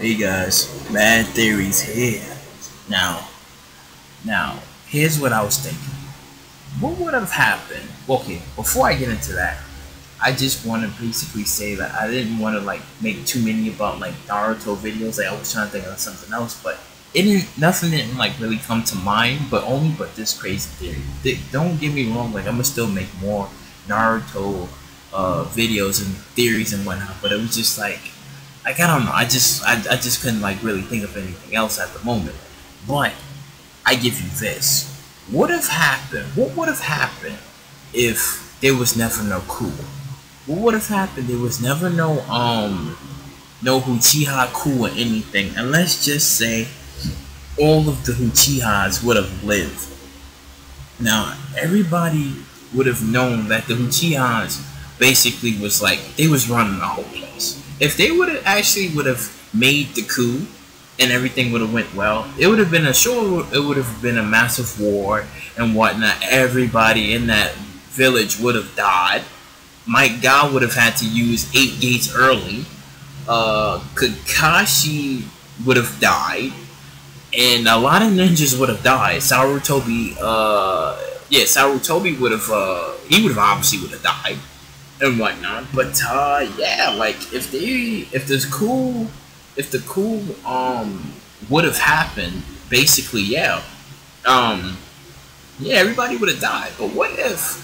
Hey guys, Mad Theories here. Now, here's what I was thinking. What would have happened? Okay, before I get into that, I just want to basically say that I didn't want to make too many about Naruto videos. I was trying to think of something else, but nothing didn't really come to mind. But this crazy theory. Don't get me wrong. I'm gonna still make more Naruto videos and theories and whatnot. But it was just I don't know. I just couldn't really think of anything else at the moment. But I give you this. What would have happened if there was never no coup? What would have happened? There was never no Uchiha coup or anything. And let's just say all of the Uchihas would have lived. Now everybody would have known that the Uchihas basically was they was running the whole place. If they would have made the coup and everything would have went well, it would have been a massive war and whatnot. Everybody in that village would have died. Mike God would have had to use 8 gates early. Kakashi would have died, and a lot of ninjas would have died. Sarutobi would have obviously would have died and whatnot. But yeah, if the coup would have happened, basically everybody would have died. But what if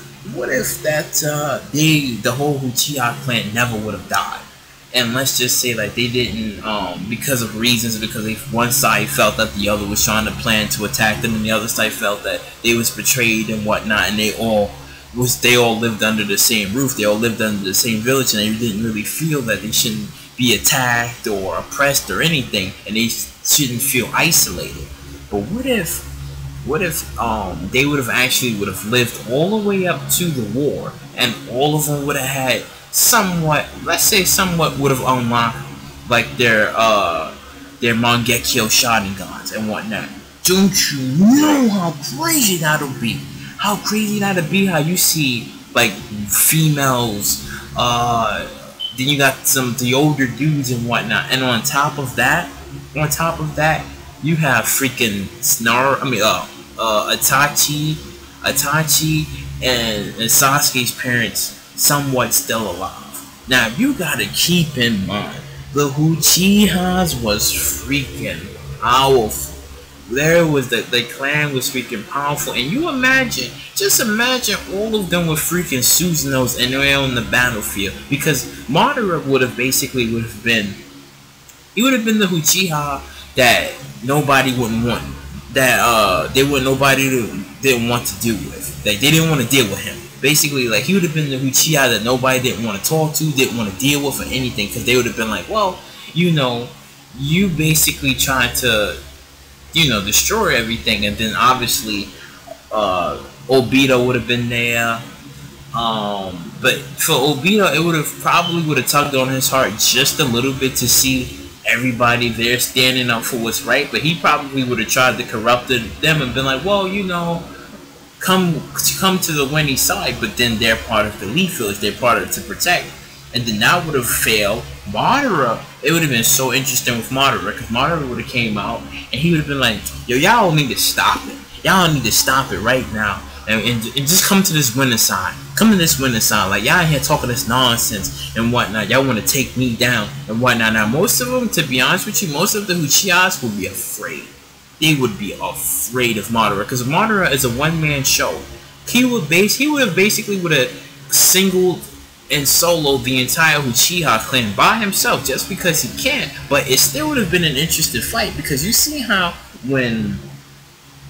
the whole Uchiha clan never would have died? And let's just say they didn't because of reasons, because one side felt that the other was trying to plan to attack them, and the other side felt that they was betrayed and whatnot, and they all lived under the same roof, they all lived under the same village, and they didn't really feel that they shouldn't be attacked or oppressed or anything, and they shouldn't feel isolated. But what if they would have lived all the way up to the war, and all of them would have had somewhat would have unlocked their Mangekyo Sharingans and whatnot. Don't you know how crazy that'll be? How crazy that'll be? How you see females, then you got the older dudes and whatnot, and on top of that, you have freaking Itachi and Sasuke's parents somewhat still alive. Now you gotta keep in mind, the Uchihas was freaking powerful. The clan was freaking powerful, and just imagine all of them were freaking Susanos and they're on the battlefield, because Madara would have been the Uchiha that nobody wouldn't want, that didn't want to deal with, they didn't want to deal with him. Basically, he would have been the Uchiha that nobody didn't want to talk to, didn't want to deal with or anything, because they would have been well, you basically tried to destroy everything. And then obviously Obito would have been there, but for Obito it would have tugged on his heart just a little bit to see everybody there standing up for what's right, but he probably would have tried to corrupt them and been well, come to the winning side. But then they're part of the Leaf Village, they're part of it to protect, and then that would have failed. Madara, it would have been so interesting with Madara, because Madara would have came out and he would have been yo, y'all need to stop it. Y'all need to stop it right now. And just come to this winning side. Come to this winning side. Y'all here talking this nonsense and whatnot. Y'all want to take me down and whatnot. Now, most of them, to be honest with you, most of the Uchihas would be afraid. They would be afraid of Madara, because Madara is a one-man show. He would have basically singled and soloed the entire Uchiha clan by himself, just because he can. But it still would have been an interesting fight, because you see how when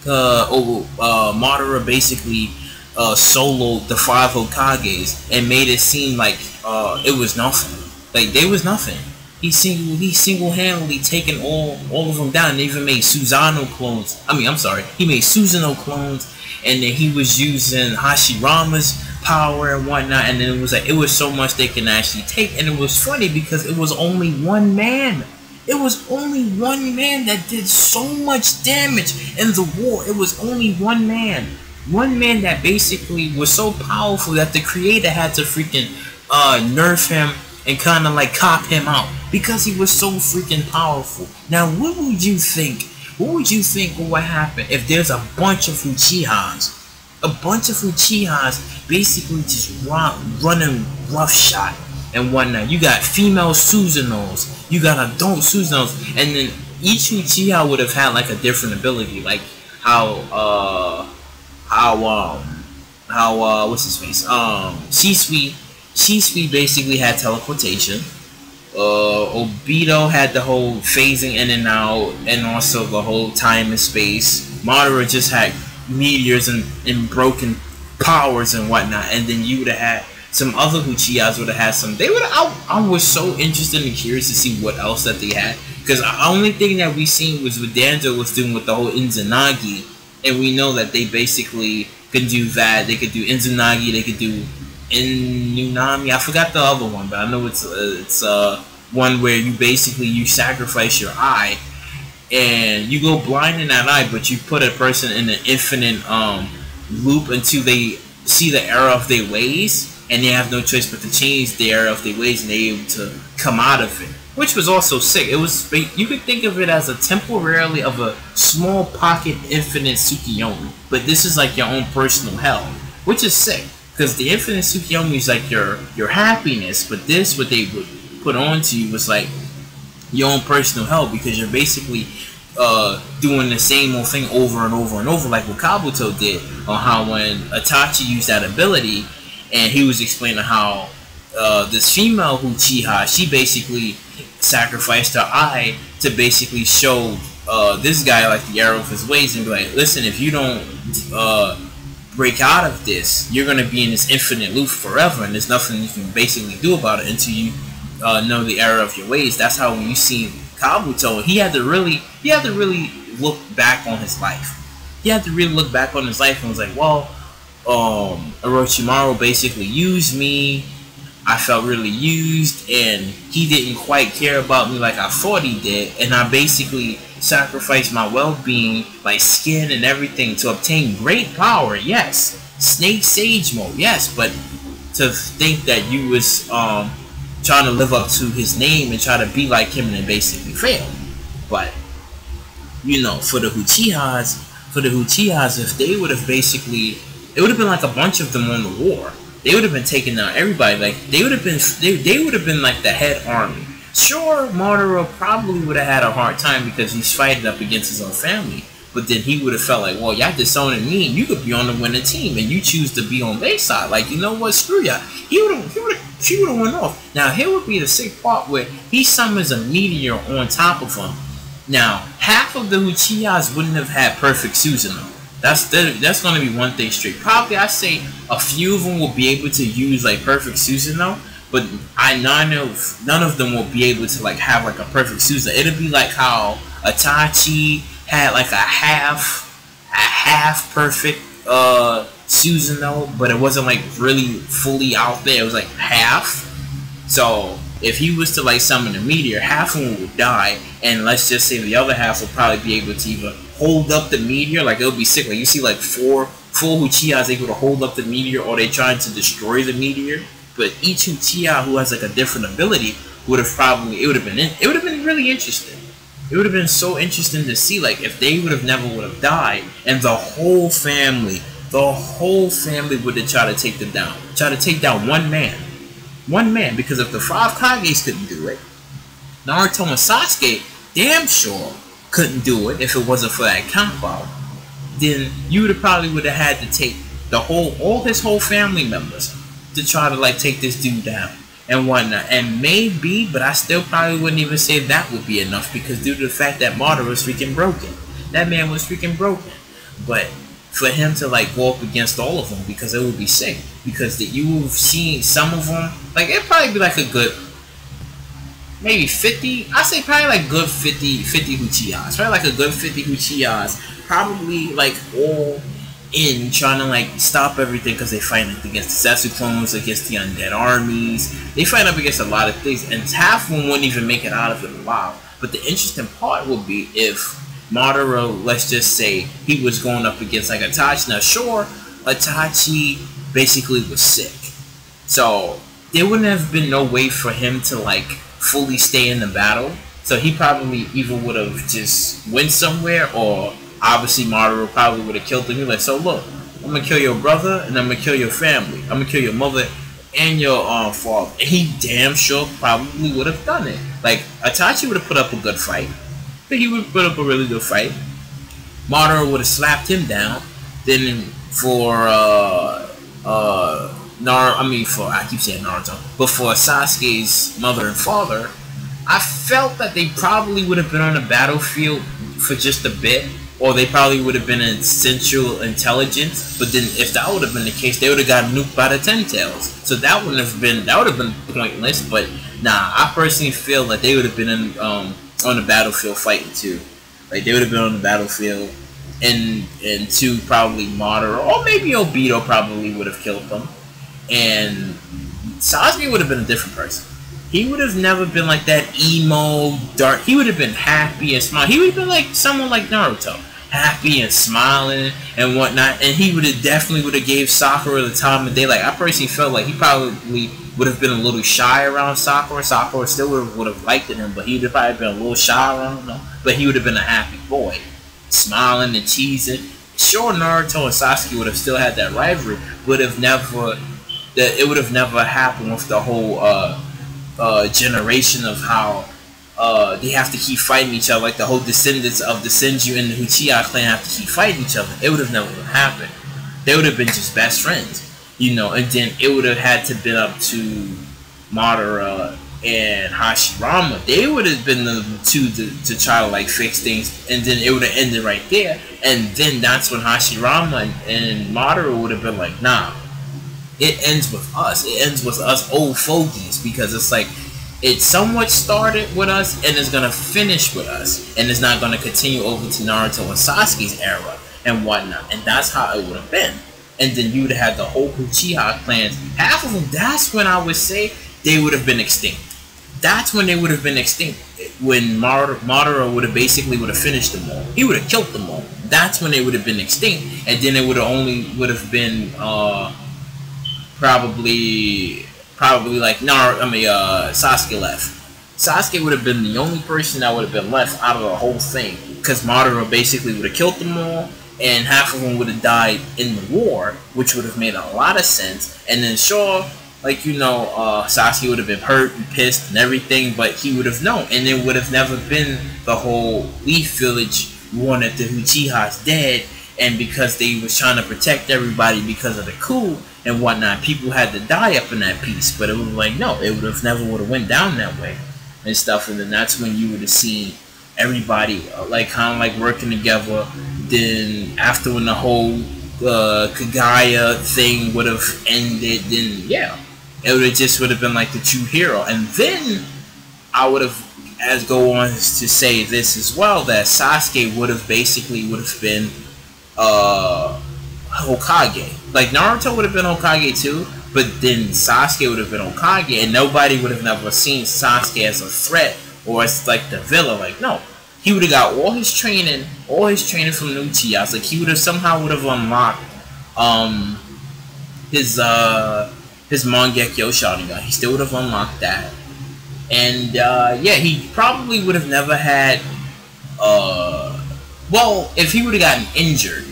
Madara basically soloed the 5 Hokages and made it seem it was nothing. There was nothing. He single-handedly taken all of them down, and even made Susanoo clones. He made Susanoo clones, and then he was using Hashirama's power and whatnot, and then it was so much they can actually take. And it was funny because it was only one man. It was only one man that did so much damage in the war. It was only one man. One man that basically was so powerful that the creator had to freaking nerf him and kind of like cop him out because he was so freaking powerful. Now, what would you think? What would you think would happen if there's a bunch of Uchihas? A bunch of Uchihas basically just running roughshod and whatnot. You got female Susanos, you got adult Susanos, and then each Uchiha would have had like a different ability, like how what's his face? Shisui basically had teleportation. Obito had the whole phasing in and out, and also the whole time and space. Madara just had meteors and broken powers and whatnot, and then you would have had some other Uchihas would have had some. They would. I was so interested and curious to see what else that they had, because the only thing that we seen was what Danzo was doing with the whole Izanagi, and we know that they basically could do that. They could do Izanagi. They could do Inunami. I forgot the other one, but I know it's one where you sacrifice your eye and you go blind in that eye, but you put a person in an infinite loop until they see the error of their ways, and they have no choice but to change the error of their ways, and they're able to come out of it, which was also sick. It was, you could think of it as a temporarily of a small pocket infinite Tsukiyomi, but this is like your own personal hell, which is sick, because the infinite Tsukiyomi is like your happiness, but this, what they would put on to you, was like your own personal hell, because you're basically doing the same old thing over and over and over, like what Kabuto did, on how when Itachi used that ability, and he was explaining how this female Uchiha, she basically sacrificed her eye to basically show this guy like the error of his ways, and be like, listen, if you don't break out of this, you're going to be in this infinite loop forever, and there's nothing you can basically do about it until you know the error of your ways. That's how when you see Kabuto, he had to really look back on his life. He had to really look back on his life and was like, well, Orochimaru basically used me. I felt really used, and he didn't quite care about me like I thought he did, and I basically sacrificed my well-being, my skin and everything, to obtain great power. Yes, Snake Sage mode, yes, but to think that you was trying to live up to his name and try to be like him, and then basically fail. But you know, for the Uchihas, if they would have basically, it would have been like a bunch of them on the war. They would have been taking down everybody. Like they would have been like the head army. Sure, Madara probably would have had a hard time because he's fighting up against his own family. But then he would have felt like, well, y'all disowning me, and you could be on the winning team, and you choose to be on their side. Like, you know what? Screw ya. She would have went off. Now here would be the sick part where he summons a meteor on top of him. Now half of the Uchihas wouldn't have had perfect Susanoo. That's going to be one thing straight. Probably I say a few of them will be able to use like perfect Susanoo, but none of them will be able to like have like a perfect Susanoo. It'll be like how Itachi had like a half perfect Susanoo, but it wasn't like really fully out there. It was like half. So if he was to like summon a meteor, half of them would die, and let's just say the other half will probably be able to either hold up the meteor, like it'll be sick. Like you see like four Uchihas able to hold up the meteor, or they trying to destroy the meteor. But each Uchiha who has like a different ability would have probably, it would have been really interesting. It would have been so interesting to see like if they would have died, and the whole family would have tried to take them down. Try to take down one man, because if the 5 Kages couldn't do it, Naruto and Sasuke damn sure couldn't do it if it wasn't for that compound. Then you would have had to take all his whole family members to try to like take this dude down and whatnot. And maybe, but I still probably wouldn't even say that would be enough, because due to the fact that Madara was freaking broken. That man was freaking broken. But for him to like go up against all of them, because it would be sick. Because you have seen some of them, like it'd probably be like a good, maybe 50, I say probably like good 50 Uchihas. Probably like a good 50 Uchihas. Probably like all in trying to like stop everything, because they fight against the Setsu clones, against the undead armies. They fight up against a lot of things, and half of them wouldn't even make it out of it alive. But the interesting part will be if Madara, let's just say he was going up against like Itachi. Now sure, Itachi basically was sick, so there wouldn't have been no way for him to like fully stay in the battle. So he probably either would have just went somewhere, or obviously Madara probably would have killed him. He's like, so look, I'm gonna kill your brother and I'm gonna kill your family. I'm gonna kill your mother and your father. And he damn sure probably would have done it. Like Itachi would have put up a good fight. But he would put up a really good fight. Madara would have slapped him down. Then for I keep saying Naruto, but for Sasuke's mother and father, I felt that they probably would have been on the battlefield for just a bit, or they probably would have been in Central Intelligence. But then, if that would have been the case, they would have got nuked by the Ten Tails. So that would have been pointless. But nah, I personally feel that they would have been in, on the battlefield fighting too. Like they would have been on the battlefield, and two probably Madara or maybe Obito probably would have killed them, and Sasuke would have been a different person. He would have never been like that emo, dark. He would have been happy and smiling. He would have been like someone like Naruto, happy and smiling and whatnot. And he would have definitely would have gave Sakura the time of day. Like I personally felt like he probably would have been a little shy around Sakura. Sakura still would have liked him, but he would have probably been a little shy around him. But he would have been a happy boy, smiling and cheesing. Sure, Naruto and Sasuke would have still had that rivalry, would have never. It would have never happened with the whole generation of how they have to keep fighting each other, like the whole descendants of the Senju and the Uchiha clan have to keep fighting each other. It would have never happened. They would have been just best friends, you know, and then it would have had to been up to Madara and Hashirama. They would have been the two to try to like fix things, and then it would have ended right there. And then that's when Hashirama and Madara would have been like, nah, it ends with us. It ends with us old fogies, because it's like it somewhat started with us and it's gonna finish with us, and it's not gonna continue over to Naruto and Sasuke's era and whatnot. And that's how it would have been. And then you would have had the whole Uchiha clans. Half of them, that's when I would say they would have been extinct. That's when they would have been extinct. When Madara would have basically would have finished them all. He would have killed them all. That's when they would have been extinct. And then it would have been probably like Sasuke left. Sasuke would have been the only person that would have been left out of the whole thing, because Madara basically would have killed them all, and half of them would have died in the war, which would have made a lot of sense. And then sure, like, you know, Sasuke would have been hurt and pissed and everything, but he would have known, and it would have never been the whole Leaf Village war that the Uchiha's dead, and because they was trying to protect everybody because of the coup and whatnot, people had to die up in that piece. But it was like, no, it would have never would have went down that way and stuff. And then that's when you would have seen everybody like kind of like working together. Then after when the whole Kagaya thing would have ended, then yeah, it would have just would have been like the true hero. And then I would have go on to say this as well, that Sasuke would have been Hokage. Like Naruto would have been Hokage too, but then Sasuke would have been Hokage, and nobody would have never seen Sasuke as a threat or as like the villain. Like no, he would have got all his training from the Uchihas. Like he would have somehow would have unlocked his Mangekyo Sharingan. He still would have unlocked that, and yeah, he probably would have never had well, if he would have gotten injured.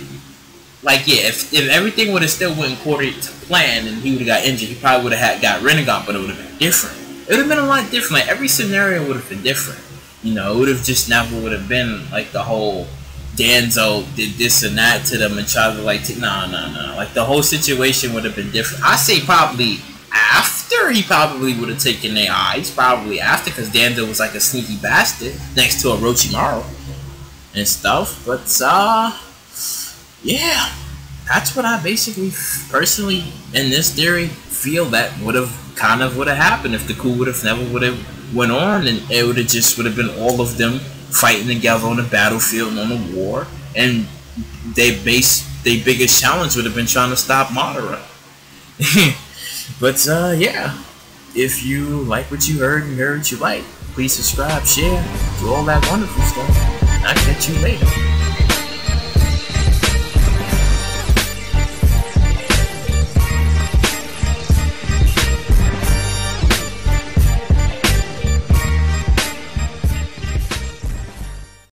Like, yeah, if everything would have still went according to plan and he would have got injured, he probably would have got Rinnegan, but it would have been different. It would have been a lot different. Like, every scenario would have been different. You know, it would have just never would have been, like, the whole Danzo did this and that to them and tried to, like, nah. Like, the whole situation would have been different. I say probably after he probably would have taken their eyes. Probably after, because Danzo was, like, a sneaky bastard next to Orochimaru and stuff. But, yeah, that's what I basically, personally, in this theory, feel that would have happened if the coup would have never went on, and it would have just would have been all of them fighting together on the battlefield and on the war, and their biggest challenge would have been trying to stop Madara. But yeah, if you like what you heard and heard what you like, please subscribe, share, do all that wonderful stuff. I'll catch you later.